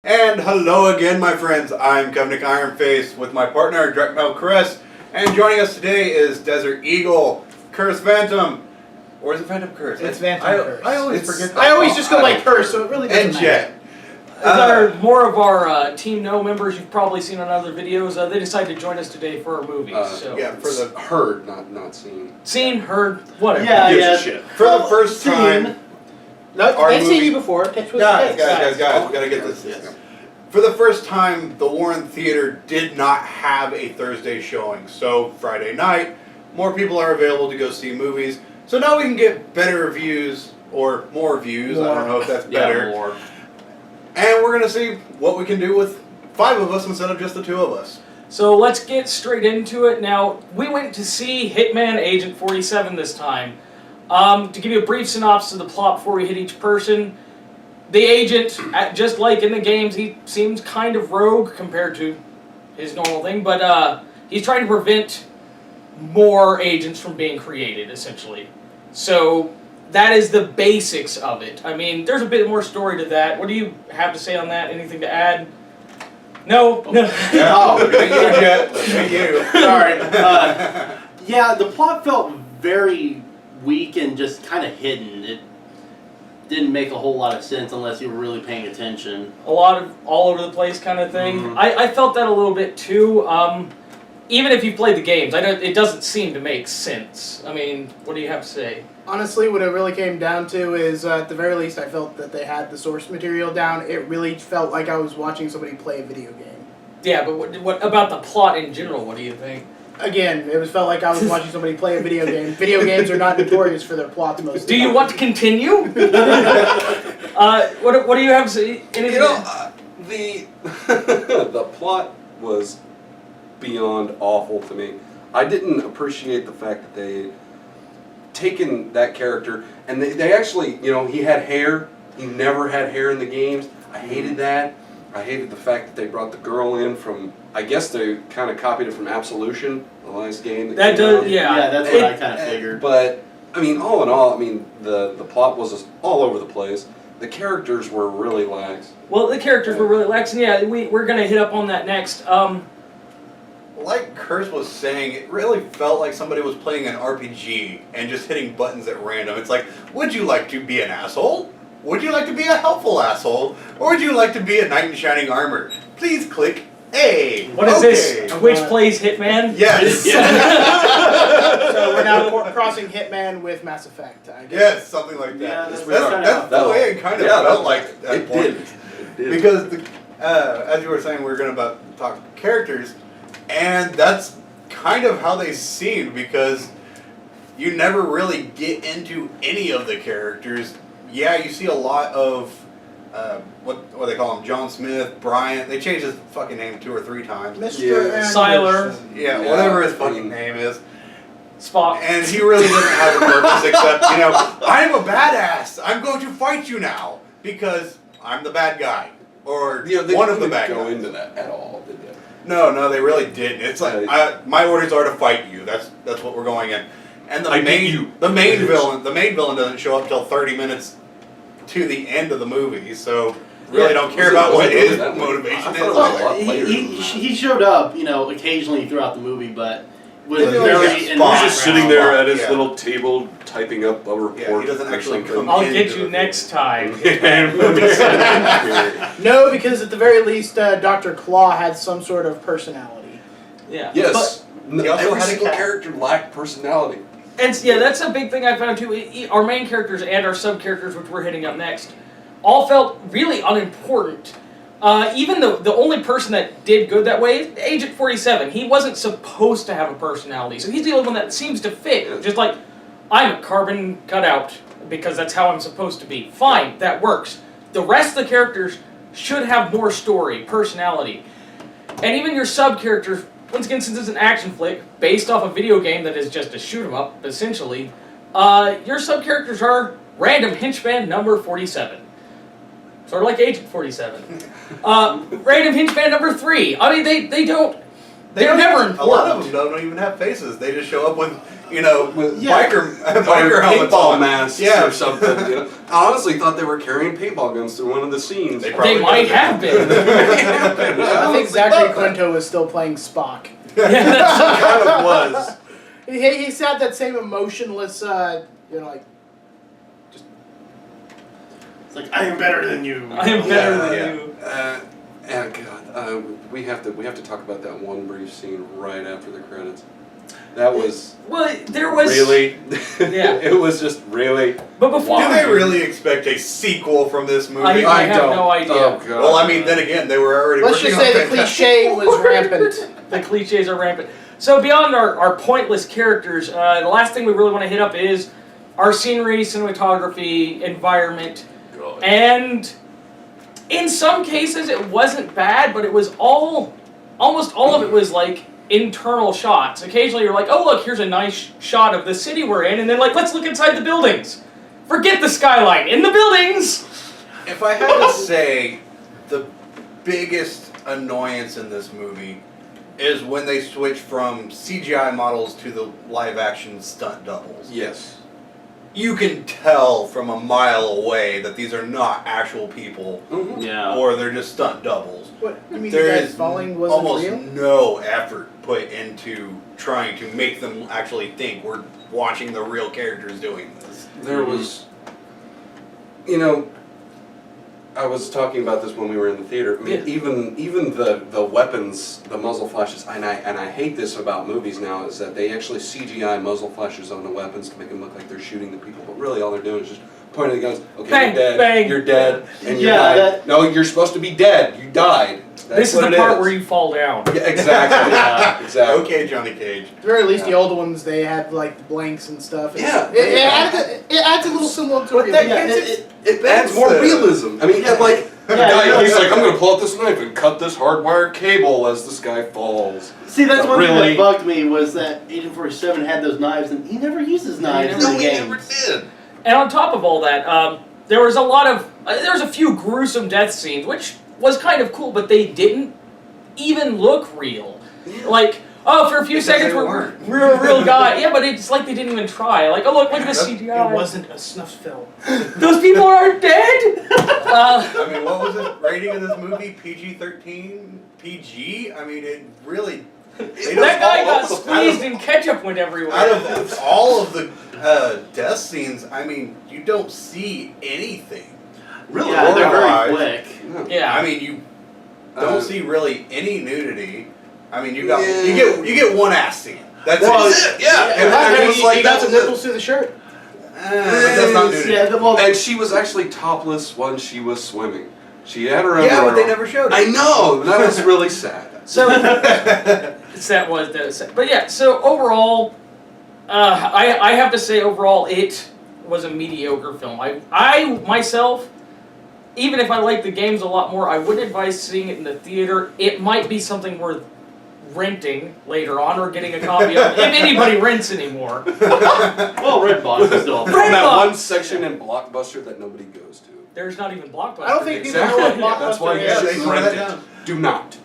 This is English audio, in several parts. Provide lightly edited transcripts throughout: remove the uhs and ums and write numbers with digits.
And hello again, my friends. I'm Governor Ironface with my partner, Drekmel Chris. And joining us today is Desert Eagle, Curse Phantom. Or is it Phantom Curse? It's Phantom Curse. I always forget that. I always just go by Curse, so it really doesn't matter. More of our TeamNO members you've probably seen on other videos. They decided to join us today for our movies. Yeah, for the heard, not seen. Seen, heard, whatever. Yeah. Shit. For the first time. No, they've seen you before. Guys, we gotta get this. Yes. For the first time, the Warren Theater did not have a Thursday showing. So Friday night, more people are available to go see movies. So now we can get better views, or more views. I don't know if that's better. More. And we're gonna see what we can do with 5 of us instead of just the 2 of us. So let's get straight into it. Now, we went to see Hitman Agent 47 this time. To give you a brief synopsis of the plot before we hit each person, the agent, just like in the games, he seems kind of rogue compared to his normal thing, but he's trying to prevent more agents from being created, essentially. So that is the basics of it. I mean, there's a bit more story to that. What do you have to say on that? Anything to add? No? No. You. Sorry. Yeah, the plot felt very weak and just kind of hidden. It didn't make a whole lot of sense unless you were really paying attention. A lot of all over the place kind of thing. Mm-hmm. I felt that a little bit too. Even if you played the games, it doesn't seem to make sense. I mean, what do you have to say? Honestly, what it really came down to is, at the very least, I felt that they had the source material down. It really felt like I was watching somebody play a video game. Yeah, but what about the plot in general? What do you think? Again, felt like I was watching somebody play a video game. Video games are not notorious for their plots most of the time. Do you want to continue? What do you have to say? Anything? The plot was beyond awful to me. I didn't appreciate the fact that they taken that character and they actually, he had hair. He never had hair in the games. I hated that. I hated the fact that they brought the girl in from, I guess they kind of copied it from Absolution, the last game. That does, yeah. Yeah, that's what I kind of figured. But, I mean, all in all, the plot was just all over the place. The characters were really lax. Well, the characters were really lax, and yeah, we're going to hit up on that next. Like Curse was saying, it really felt like somebody was playing an RPG and just hitting buttons at random. It's like, would you like to be an asshole? Would you like to be a helpful asshole? Or would you like to be a knight in shining armor? Please click A. What is this? Twitch plays Hitman? Yes. So we're now crossing Hitman with Mass Effect, I guess. Yes, something like that. Yeah, that's the way it kind of felt like at that It point. did. Because, as you were saying, we're going to talk characters, and that's kind of how they seemed, because you never really get into any of the characters. Yeah, you see a lot of, what they call him, John Smith, Bryant. They changed his fucking name 2 or 3 times. Mr. Anderson. Siler. Yeah, whatever his fucking name is. Spock. And he really doesn't have a purpose except, I'm a badass. I'm going to fight you now because I'm the bad guy. Or one of the bad guys. They didn't go into that at all, did they? No, they really didn't. It's like, my orders are to fight you. That's what we're going in. And the main villain doesn't show up till 30 minutes to the end of the movie, so really don't care about what his motivation is. He showed up, occasionally throughout the movie, but was He was just sitting there at his little table typing up a report. Yeah, he doesn't actually come I'll into get the you next time. No, because at the very least, Dr. Claw had some sort of personality. Yeah. Yes. he also Every had a single cat. character lacked personality. And yeah, that's a big thing I found too. Our main characters and our sub-characters, which we're hitting up next, all felt really unimportant. Even the only person that did good that way, Agent 47, he wasn't supposed to have a personality, so he's the only one that seems to fit. Just like, I'm a carbon cutout, because that's how I'm supposed to be. Fine, that works. The rest of the characters should have more story, personality. And even your sub-characters, once again, since it's an action flick, based off a video game that is just a shoot-'em-up, essentially, your sub-characters are random henchman number 47. Sort of like Agent 47. Random henchman number 3. I mean, they don't... They're never important. A lot of them don't even have faces. They just show up with you know, With- biker Or helmets paintball on. masks Yeah. or something. You know? I honestly thought they were carrying paintball guns through one of the scenes. They probably They might have been. I think Zachary Quinto was still playing Spock. Yeah, that's, kind of was. He had that same emotionless, like. It's like, I am better than you. I am better than Yeah. you. And God, we have to talk about that one brief scene right after the credits. That was Well, there was really, Yeah. It was just really. But before Do they really expect a sequel from this movie? I have no idea. Oh, God. Well, I mean, then again, they were already Let's working just say on the Fantastic cliche was Four. rampant. The cliches are rampant. So beyond our pointless characters, the last thing we really want to hit up is our scenery, cinematography, environment, and in some cases it wasn't bad, but it was almost all of it was like internal shots. Occasionally you're like, oh look, here's a nice shot of the city we're in, and then like, let's look inside the buildings. Forget the skyline, in the buildings! If I had to say, the biggest annoyance in this movie is when they switch from CGI models to the live-action stunt doubles. Yes. You can tell from a mile away that these are not actual people, Mm-hmm. Yeah. or they're just stunt doubles. What, you mean There the guy is falling wasn't almost real? no effort put into trying to make them actually think we're watching the real characters doing this. There was, I was talking about this when we were in the theater. I mean, even the weapons, the muzzle flashes, and I hate this about movies now, is that they actually CGI muzzle flashes on the weapons to make them look like they're shooting the people, but really all they're doing is just pointing the guns. Okay, Bang, you're dead. bang. You're dead, and you Yeah, died. that- No, you're supposed to be dead. You died. That's This is what the it part is. where you fall down. Yeah, exactly. Yeah, exactly. Okay, Johnny Cage. At the very least, the older ones, they had like the blanks and stuff. Yeah. It adds a little similar to But real that life. gets It adds more realism. I mean, yeah, like the guy, he's like, I'm gonna pull out this knife and cut this hardwired cable as this guy falls. See, that's But one thing really- that bugged me was that Agent 47 had those knives, and he never uses knives in No, the he game. never did. And on top of all that, there was a few gruesome death scenes, which was kind of cool, but they didn't even look real. Like, oh, for a few Because seconds they we're a real guy. Yeah, but it's like they didn't even try. Like, oh look at the CGI. It wasn't a snuff film. Those people aren't dead. I mean, what was the rating of this movie? PG-13? PG? I mean, it really... That guy got squeezed and ketchup went everywhere. Out of all of the death scenes, I mean, you don't see anything. Really? Yeah, they're horrified. very quick. Yeah. I mean, you don't see really any nudity. I mean, you Yeah. get one ass scene. That's Well, it. yeah. And And it was like, he got that's some nipples through the shirt. But that's not nudity. Yeah, well, And she was actually topless when she was swimming. She had her Yeah, underwear but they on. never showed it. I know. That was really sad. So that was but yeah. So overall, I have to say overall it was a mediocre film. I myself, even if I like the games a lot more, I wouldn't advise seeing it in the theater. It might be something worth renting later on or getting a copy of, if anybody rents anymore. well, Redbox is still. Red From that Box. one section in Blockbuster that nobody goes to. There's not even Blockbuster. I don't think people Exactly. know what That's why Blockbuster you Yeah, is. they should know rent that it. now. Do not.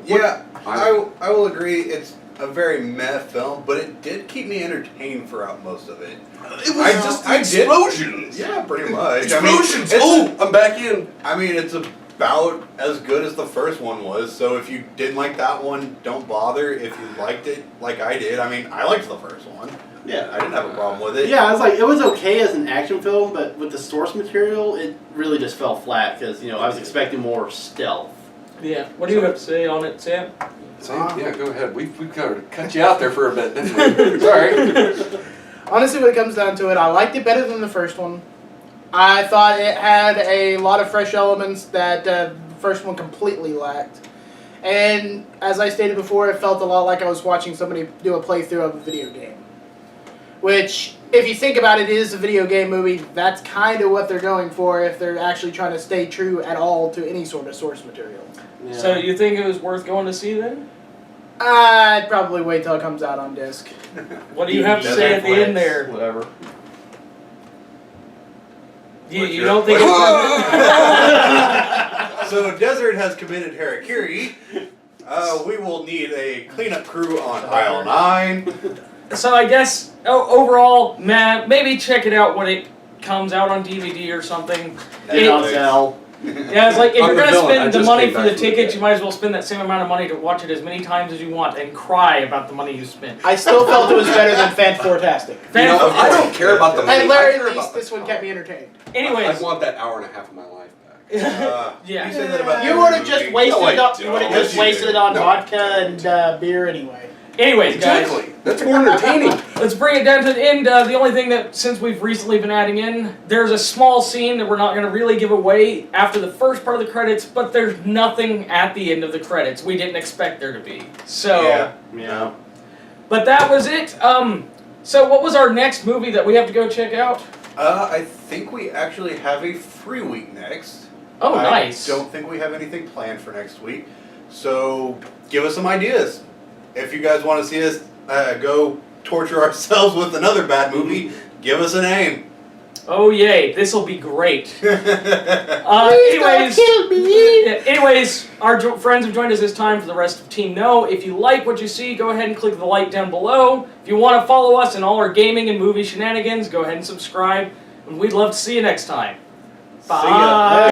Yeah, I will agree. It's a very meh film, but it did keep me entertained throughout most of it. It was I just I did- explosions. Yeah, pretty much. Explosions. I mean, Oh, I'm back in. it's about as good as the first one was. So if you didn't like that one, don't bother. If you liked it like I did, I mean, I liked the first one. Yeah. I didn't have a problem with it. Yeah, I was like, it was okay as an action film, but with the source material, it really just fell flat because, I was expecting more stealth. Yeah. What do you have to say on it, Sam? Yeah, go ahead. We've kind of cut you out there for a bit, didn't we? Sorry. Honestly, when it comes down to it, I liked it better than the first one. I thought it had a lot of fresh elements that the first one completely lacked. And as I stated before, it felt a lot like I was watching somebody do a playthrough of a video game. Which, if you think about it, is a video game movie. That's kind of what they're going for if they're actually trying to stay true at all to any sort of source material. Yeah. So you think it was worth going to see then? I'd probably wait till it comes out on disc. What do you have to say at the end there? Whatever. You don't think it's So Desert has committed harakiri. We will need a cleanup crew on aisle 9. So I guess overall, maybe check it out when it comes out on DVD or something. Get on sale. Yeah, it's like if I'm you're the gonna villain. I spend the just money came for back the from the tickets, dead. you might as well spend that same amount of money to watch it as many times as you want and cry about the money you spent. I still felt it was better than Fantastic. You know, I don't care about the money. At very I care least, about the this one kept me entertained. Anyways, I want that hour and a half of my life back. yeah. You say that about You every would have just movie. wasted No, I it. don't. You would have Yes, just you wasted do. it on No. vodka and beer anyway. Anyways, guys, Exactly. That's more entertaining. let's bring it down to the end. The only thing that, since we've recently been adding in, there's a small scene that we're not going to really give away after the first part of the credits, but there's nothing at the end of the credits. We didn't expect there to be. So, Yeah. but that was it. So what was our next movie that we have to go check out? I think we actually have a free week next. Oh, nice. I don't think we have anything planned for next week. So give us some ideas. If you guys want to see us go torture ourselves with another bad movie, give us a name. Oh yay, this will be great. Please don't kill me. Anyways, our friends have joined us this time for the rest of TeamNO. If you like what you see, go ahead and click the like down below. If you want to follow us in all our gaming and movie shenanigans, go ahead and subscribe. And we'd love to see you next time. See ya. Bye.